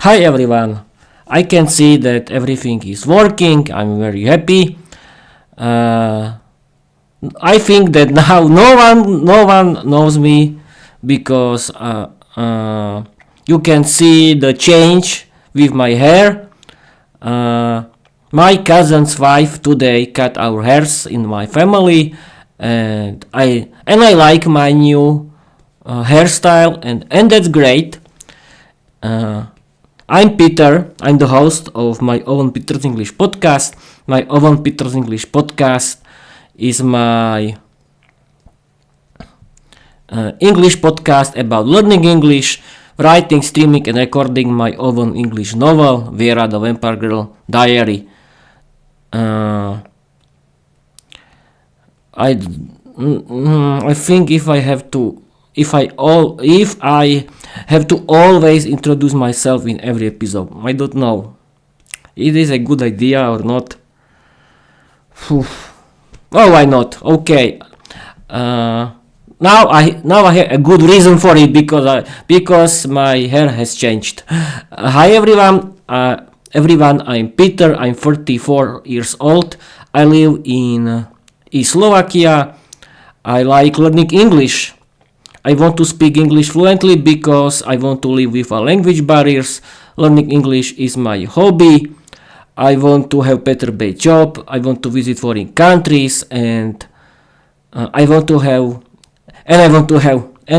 Hi everyone. I can see that everything is working. I'm very happy. Uh, I think that now no one knows me because you can see the change with my hair. Uh, my cousin's wife today cut our hairs in my family, and I like my new hairstyle, and that's great. Uh, I'm Peter. I'm the host of my own Peter's English podcast. My own Peter's English podcast is my English podcast about learning English, writing, streaming, and recording my own English novel, Viera, the Vampire Girl Diary. Uh, I I think if I have to always introduce myself in every episode. I don't know. It is a good idea or not. Phew. Oh, why not? Okay. Now I have a good reason for it because my hair has changed. Hi everyone. Everyone. I'm Peter. I'm 34 years old. I live in Slovakia. I like learning English. I want to speak English fluently because I want to live without language barriers. Learning English is my hobby. I want to have better paid job. I want to visit foreign countries, and I want to have and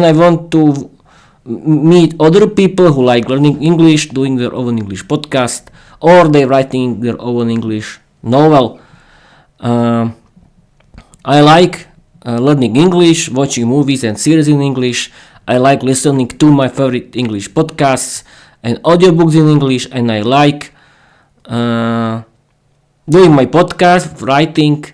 I want to meet other people who like learning English, doing their own English podcast, or they writing their own English novel. I like learning English, watching movies and series in English. I like listening to my favorite English podcasts and audiobooks in English, and I like doing my podcast, writing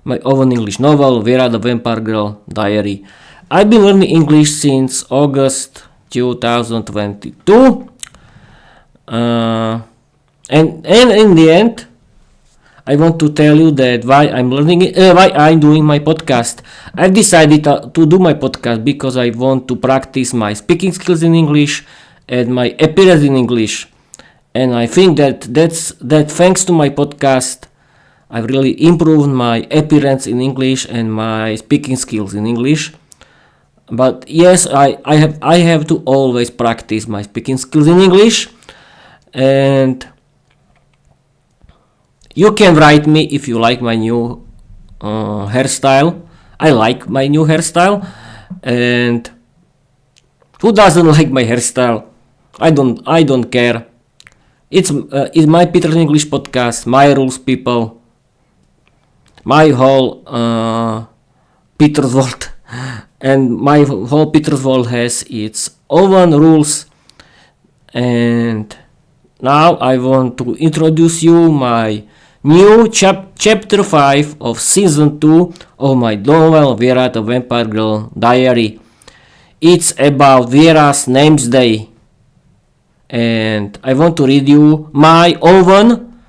my own English novel, Viera, the Vampire Girl Diary. I've been learning English since August 2022, and in the end, I want to tell you that why I'm doing my podcast. I've decided to do my podcast because I want to practice my speaking skills in English and my appearance in English. And I think that thanks to my podcast, I've really improved my appearance in English and my speaking skills in English. But yes, I have to always practice my speaking skills in English, and you can write me if you like my new hairstyle. I like my new hairstyle, and who doesn't like my hairstyle? I don't care. It's my Peter's English podcast, my rules, people. My whole Peter's world, and my whole Peter's world has its own rules. And now I want to introduce you my new chapter 5 of season 2 of my novel Viera, the Vampire Girl Diary. It's about Viera's name's day, and I want to read you my own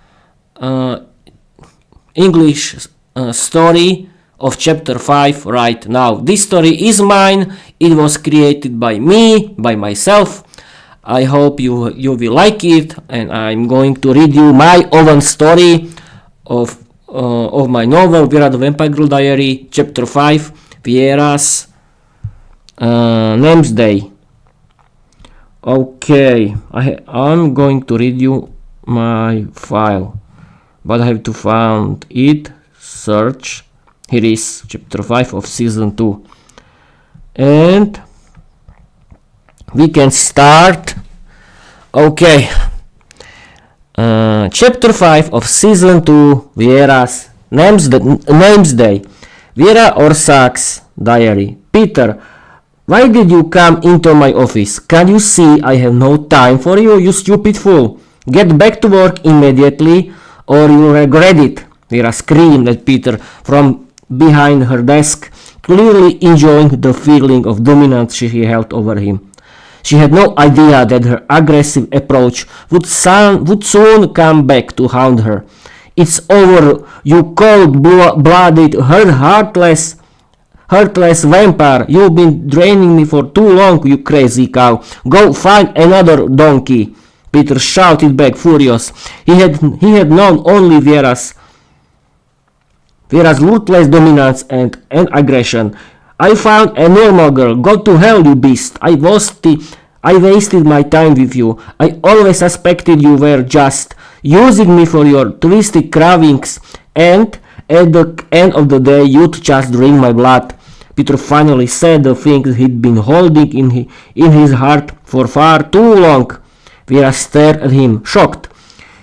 English story of chapter 5 right now. This story is mine. It was created by me, by myself. I hope you will like it, and I'm going to read you my own story of my novel Viera, the Vampire Girl Diary, chapter 5, Viera's name's day. Okay, I'm going to read you my file, but I have to find it. Search. Here is chapter 5 of season 2, and we can start. Okay. Chapter 5 of season 2, Viera's name's day. Viera or Sax diary. Peter, why did you come into my office? Can't you see I have no time for you, you stupid fool? Get back to work immediately or you'll regret it. Viera screamed at Peter from behind her desk, clearly enjoying the feeling of dominance she held over him. She had no idea that her aggressive approach would soon come back to haunt her. It's over, you cold-blooded, heartless vampire. You've been draining me for too long, you crazy cow. Go find another donkey. Peter shouted back, furious. He had known only Viera's ruthless dominance and aggression. I found a normal girl. Go to hell, you beast. I wasted my time with you. I always suspected you were just using me for your twisted cravings, and at the end of the day you'd just drink my blood. Peter finally said the things he'd been holding in his heart for far too long. Viera stared at him, shocked.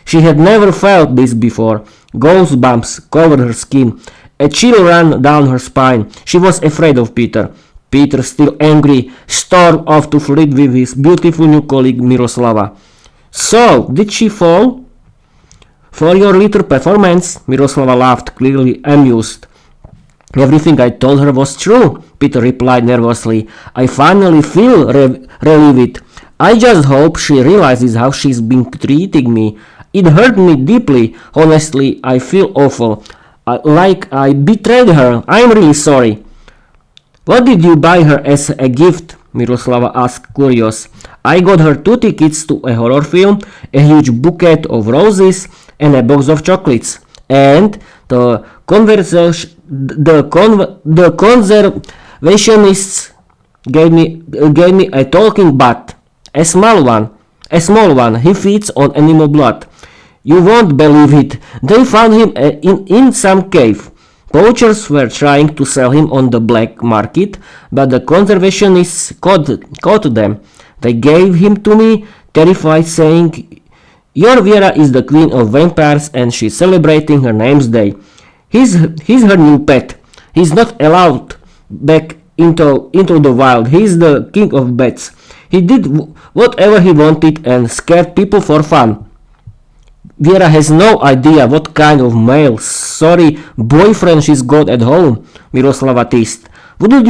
She had never felt this before. Goosebumps covered her skin. A chill ran down her spine. She was afraid of Peter. Peter, still angry, stormed off to flirt with his beautiful new colleague Miroslava. So, did she fall for your little performance? Miroslava laughed, clearly amused. Everything I told her was true, Peter replied nervously. I finally feel relieved. I just hope she realizes how she's been treating me. It hurt me deeply. Honestly, I feel awful. Like I betrayed her. I'm really sorry. What did you buy her as a gift? Miroslava asked, curious. I got her 2 tickets to a horror film, a huge bouquet of roses, and a box of chocolates. And the conservationists gave me a talking bat, a small one. He feeds on animal blood. You won't believe it. They found him in some cave. Poachers were trying to sell him on the black market, but the conservationists caught them. They gave him to me, terrified, saying, "Your Viera is the queen of vampires and she's celebrating her name's day. He's her new pet. He's not allowed back into the wild. He's the king of bats. He did whatever he wanted and scared people for fun." Viera has no idea what kind of male, sorry boyfriend she's got at home, Miroslava teased. Wouldn't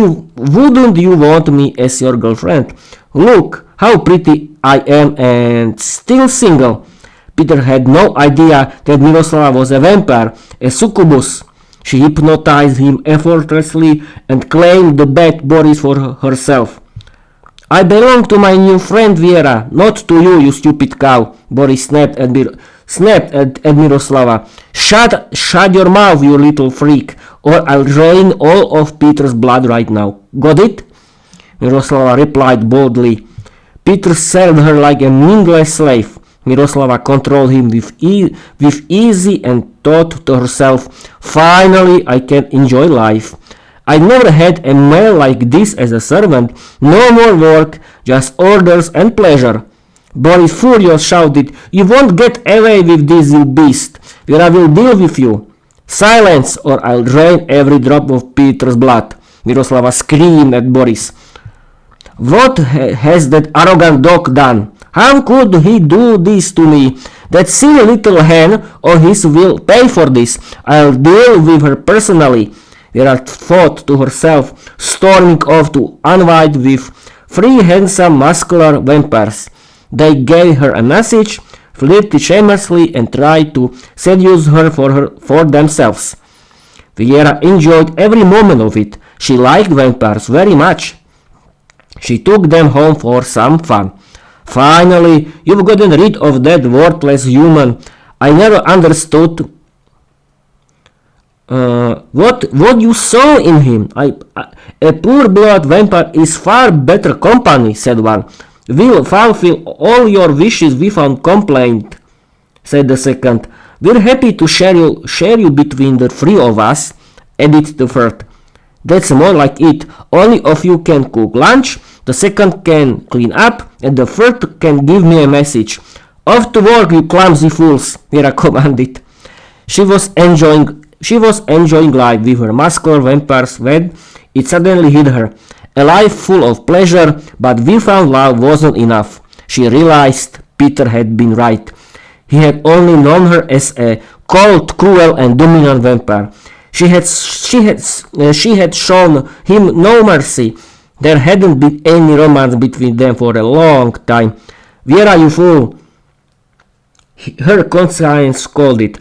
you want me as your girlfriend? Look how pretty I am and still single. Peter had no idea that Miroslava was a vampire, a succubus. She hypnotized him effortlessly and claimed the bad Boris for herself. I belong to my new friend Viera, not to you, you stupid cow, Boris snapped at Miroslava. Shut your mouth, you little freak, or I'll drain all of Peter's blood right now. Got it? Miroslava replied boldly. Peter served her like a meaningless slave. Miroslava controlled him with ease and thought to herself, finally I can enjoy life. I never had a male like this as a servant. No more work, just orders and pleasure. Boris, furious, shouted, "You won't get away with this, you beast. Viera will deal with you." "Silence, or I'll drain every drop of Peter's blood," Miroslava screamed at Boris. "What has that arrogant dog done? How could he do this to me? That silly little hen of his will pay for this. I'll deal with her personally." Viera thought to herself, storming off to unwind with 3 handsome muscular vampires. They gave her a message, flirted shamelessly, and tried to seduce her for themselves. Viera enjoyed every moment of it. She liked vampires very much. She took them home for some fun. "Finally, you've gotten rid of that worthless human. I never understood what you saw in him. A poor blood vampire is far better company," said one. "We'll fulfill all your wishes without complaint," said the second. "We're happy to share you between the 3 of us," added the third. "That's more like it. Only of you can cook lunch, the second can clean up, and the third can give me a message." "Off to work, you clumsy fools," Viera commanded. She was enjoying life with her muscular vampires when it suddenly hit her. A life full of pleasure, but without love wasn't enough. She realized Peter had been right. He had only known her as a cold, cruel, and dominant vampire. She had shown him no mercy. There hadn't been any romance between them for a long time. "Viera, you fool!" her conscience scolded.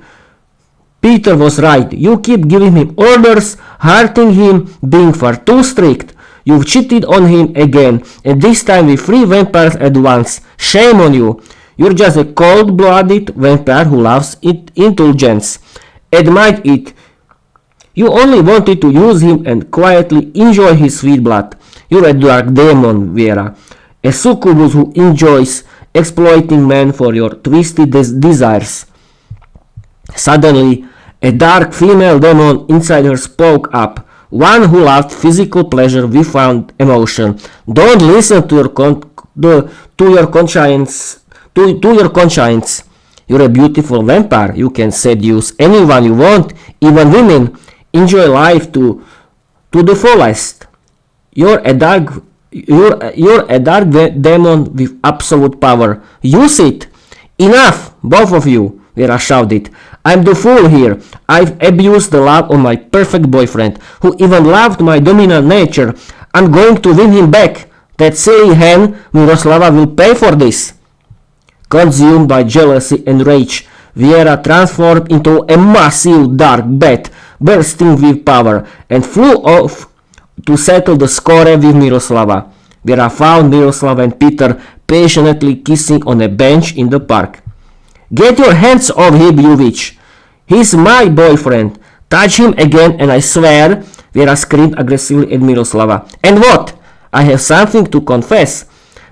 "Peter was right. You keep giving him orders, hurting him, being far too strict. You've cheated on him again, and this time with 3 vampires at once. Shame on you. You're just a cold-blooded vampire who loves indulgence. Admit it. You only wanted to use him and quietly enjoy his sweet blood. You're a dark demon, Viera. A succubus who enjoys exploiting men for your twisted desires. Suddenly, a dark female demon inside her spoke up. One who loved physical pleasure without emotion. Don't listen to your conscience. To your conscience. You're a beautiful vampire. You can seduce anyone you want, even women. Enjoy life to the fullest. You're a dark demon with absolute power. Use it. Enough, both of you. Viera shouted. I'm the fool here. I've abused the love of my perfect boyfriend, who even loved my dominant nature. I'm going to win him back. That silly hen, Miroslava, will pay for this. Consumed by jealousy and rage, Viera transformed into a massive dark bat, bursting with power, and flew off to settle the score with Miroslava. Viera found Miroslava and Peter passionately kissing on a bench in the park. Get your hands off him, you witch! He's my boyfriend! Touch him again and I swear, Viera screamed aggressively at Miroslava. And what? I have something to confess.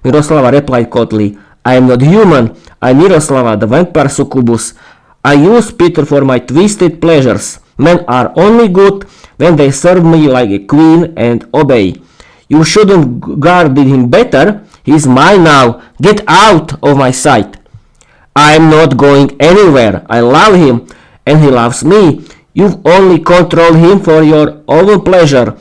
Miroslava replied coldly. I am not human. I am Miroslava, the vampire succubus. I use Peter for my twisted pleasures. Men are only good when they serve me like a queen and obey. You shouldn't guard him better. He's mine now. Get out of my sight. I'm not going anywhere. I love him and he loves me. You've only controlled him for your own pleasure.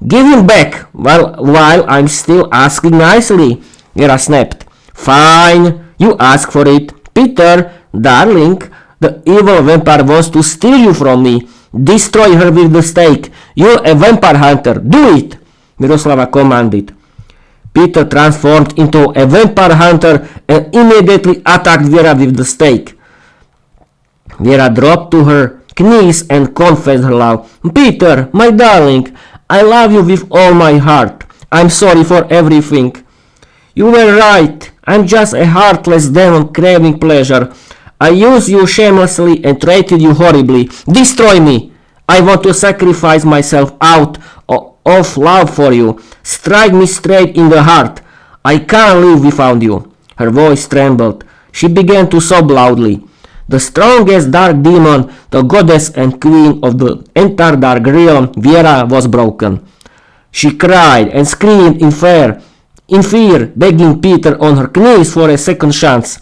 Give him back while I'm still asking nicely. Viera snapped. Fine, you ask for it. Peter, darling, the evil vampire wants to steal you from me. Destroy her with the stake. You're a vampire hunter. Do it, Miroslava commanded. Peter transformed into a vampire hunter and immediately attacked Viera with the stake. Viera dropped to her knees and confessed her love. Peter, my darling, I love you with all my heart. I'm sorry for everything. You were right. I'm just a heartless demon craving pleasure. I used you shamelessly and treated you horribly. Destroy me. I want to sacrifice myself out of love for you. Strike me straight in the heart. I can't live without you. Her voice trembled. She began to sob loudly. The strongest dark demon, the goddess and queen of the entire dark realm, Viera, was broken. She cried and screamed in fear, begging Peter on her knees for a second chance.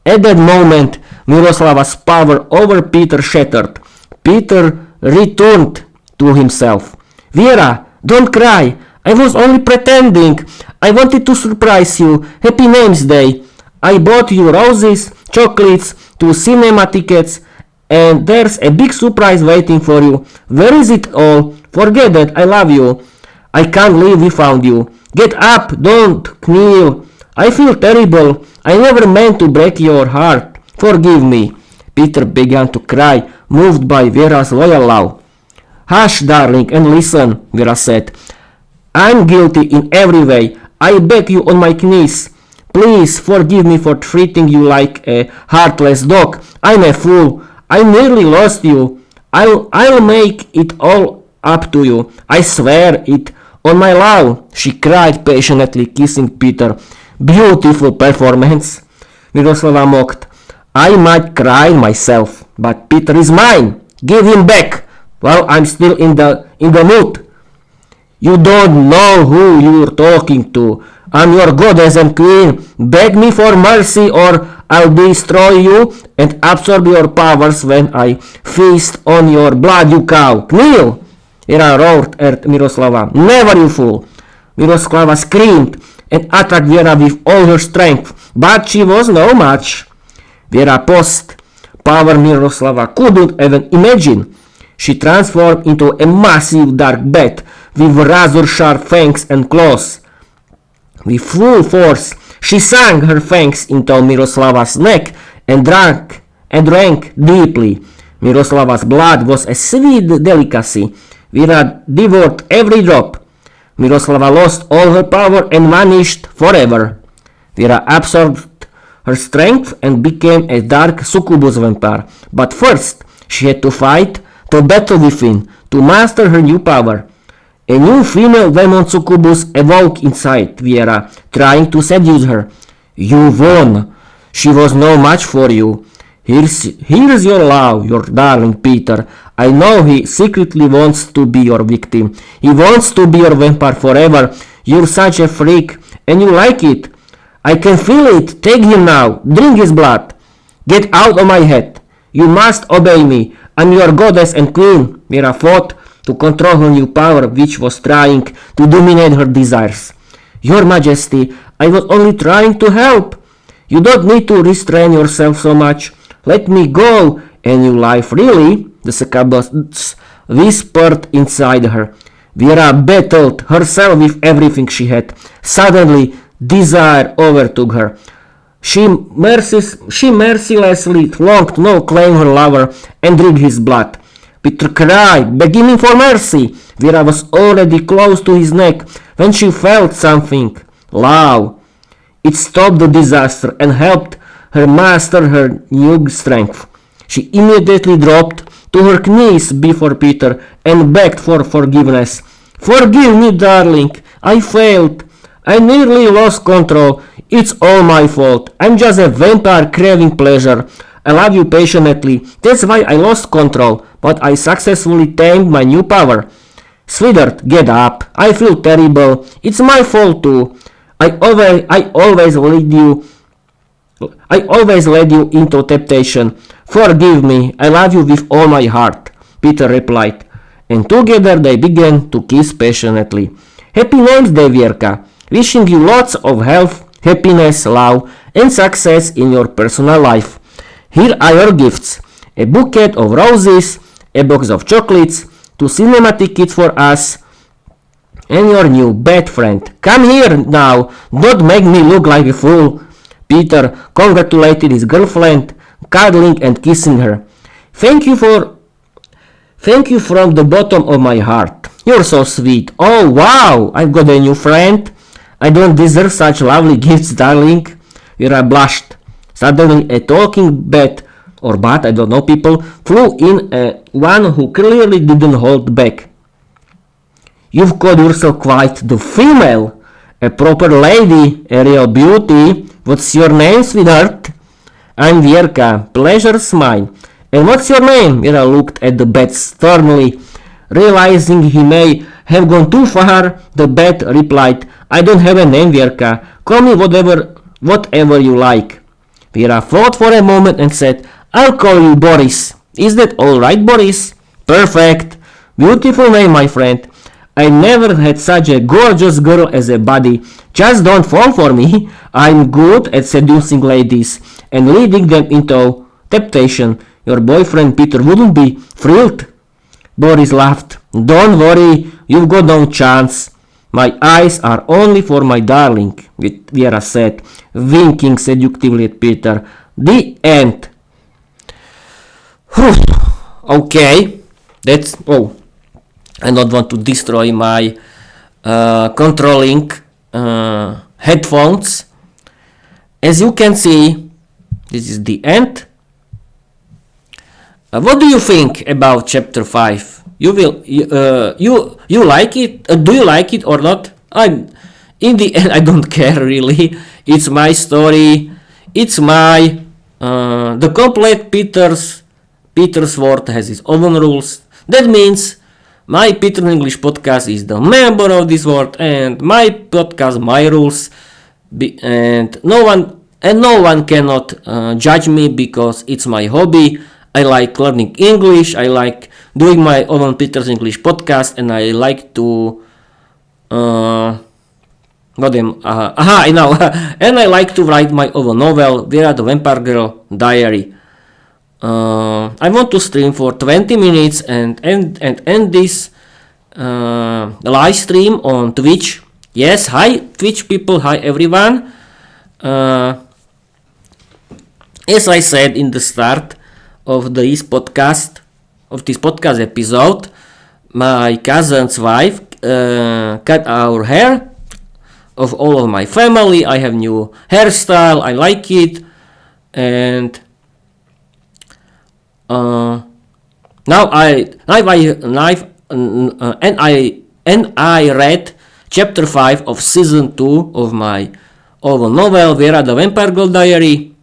At that moment, Miroslava's power over Peter shattered. Peter returned to himself. Viera, don't cry. I was only pretending. I wanted to surprise you. Happy Name's Day. I bought you roses, chocolates, 2 cinema tickets, and there's a big surprise waiting for you. Where is it all? Forget that. I love you. I can't live without you. Get up. Don't kneel. I feel terrible. I never meant to break your heart. Forgive me. Peter began to cry, moved by Viera's loyal love. Hush, darling, and listen, Viera said. I'm guilty in every way. I beg you on my knees. Please forgive me for treating you like a heartless dog. I'm a fool. I nearly lost you. I'll make it all up to you. I swear it on my love, she cried passionately, kissing Peter. Beautiful performance, Miroslava mocked. I might cry myself, but Peter is mine. Give him back while I'm still in the mood. You don't know who you're talking to. I'm your goddess and queen. Beg me for mercy or I'll destroy you and absorb your powers when I feast on your blood, you cow. Kneel! Viera roared at Miroslava. Never, you fool! Miroslava screamed and attacked Viera with all her strength, but she was no match. Viera possessed power Miroslava couldn't even imagine. She transformed into a massive dark bat with razor-sharp fangs and claws. With full force, she sank her fangs into Miroslava's neck and drank deeply. Miroslava's blood was a sweet delicacy. Viera devoured every drop. Miroslava lost all her power and vanished forever. Viera absorbed her strength and became a dark succubus vampire. But first, she had to fight the battle within to master her new power. A new female demon succubus awoke inside Viera, trying to seduce her. You won. She was no match for you. Here's your love, your darling Peter. I know he secretly wants to be your victim. He wants to be your vampire forever. You're such a freak, and you like it. I can feel it. Take him now. Drink his blood. Get out of my head. You must obey me. I'm your goddess and queen. Viera fought to control her new power, which was trying to dominate her desires. Your Majesty, I was only trying to help. You don't need to restrain yourself so much. Let me go, and you life really, the Succubus whispered inside her. Viera battled herself with everything she had. Suddenly, desire overtook her. She mercilessly longed to claim her lover and drink his blood. Peter cried, begging him for mercy. Viera was already close to his neck when she felt something. Love. It stopped the disaster and helped her master her new strength. She immediately dropped to her knees before Peter and begged for forgiveness. Forgive me, darling. I failed. I nearly lost control. It's all my fault. I'm just a vampire craving pleasure. I love you passionately. That's why I lost control, but I successfully tamed my new power. Sweetheart, get up. I feel terrible. It's my fault too. I always led you into temptation. Forgive me. I love you with all my heart, Peter replied, and together they began to kiss passionately. Happy Names Day, Vierka. Wishing you lots of health, happiness, love, and success in your personal life. Here are your gifts. A bouquet of roses, a box of chocolates, 2 cinema tickets for us, and your new bad friend. Come here now, don't make me look like a fool. Peter congratulated his girlfriend, cuddling and kissing her. Thank you from the bottom of my heart. You're so sweet. Oh wow, I've got a new friend. I don't deserve such lovely gifts, darling. Viera blushed. Suddenly a talking bat, or bat, I don't know, people, flew in, one who clearly didn't hold back. You've got yourself quite the female, a proper lady, a real beauty. What's your name, sweetheart? I'm Vierka, pleasure's mine. And what's your name? Viera looked at the bat sternly. Realizing he may have gone too far, the bat replied, I don't have a name, Vierka. Call me whatever you like. Viera thought for a moment and said, I'll call you Boris. Is that alright, Boris? Perfect. Beautiful name, my friend. I never had such a gorgeous girl as a buddy. Just don't fall for me. I'm good at seducing ladies and leading them into temptation. Your boyfriend Peter wouldn't be thrilled. Boris laughed. Don't worry, you've got no chance. My eyes are only for my darling, Viera said, winking seductively at Peter. The end. Okay, that's... Oh, I don't want to destroy my controlling headphones. As you can see, this is the end. What do you think about chapter 5? You like it? Do you like it or not? In the end, I don't care really. It's my story. It's my the complete Peter's world has its own rules. That means my Peter English podcast is the member of this world, and my podcast, my rules, and no one cannot judge me because it's my hobby. I like learning English. I like doing my own Peter's English podcast, and I like to I know. And I like to write my own novel, Viera the Vampire Girl Diary. I want to stream for 20 minutes and end this live stream on Twitch. Yes, hi Twitch people, hi everyone. As I said in the start of this podcast episode, my cousin's wife cut our hair of all of my family. I have new hairstyle, I like it. and now I read chapter 5 of season 2 of my novel Viera the Vampire Girl Diary,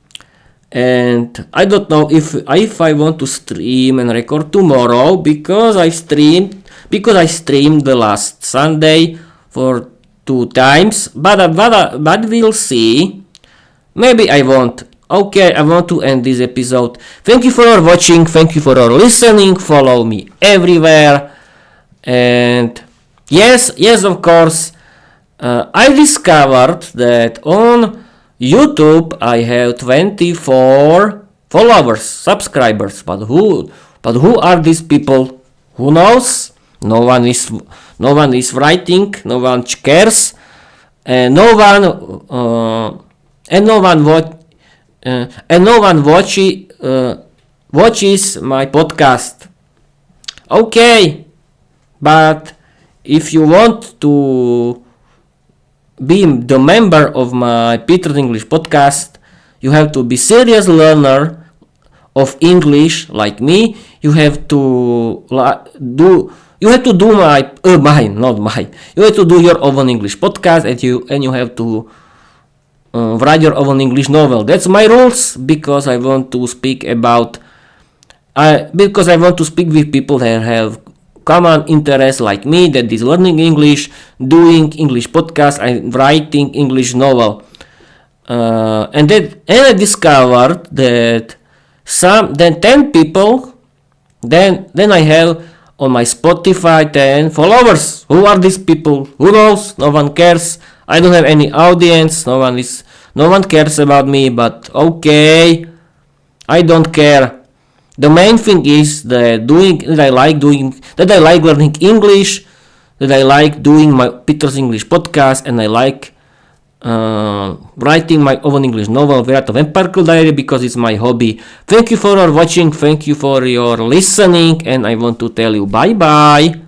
and I don't know if I want to stream and record tomorrow because I streamed the last Sunday for 2 times, but we'll see. Maybe I won't. Okay, I want to end this episode. Thank you for watching, thank you for listening, follow me everywhere, and yes, of course, I discovered that on YouTube I have 24 followers, subscribers, but who are these people? Who knows? No one is writing, no one cares, and no one watches my podcast. Okay, but if you want to be the member of my Peter's English podcast, you have to be serious learner of English like me. You have to do your own English podcast, and you have to write your own English novel. That's my rules, because I want to speak with people that have common interest like me, that is learning English, doing English podcast, and writing English novel. And I discovered that 10 people, then I have on my Spotify 10 followers. Who are these people? Who knows? No one cares. I don't have any audience. No one cares about me. But okay, I don't care. The main thing is that I like learning English, that I like doing my Peter's English podcast, and I like writing my own English novel, Viera the Vampire Girl Diary, because it's my hobby. Thank you for watching, thank you for your listening, and I want to tell you bye bye.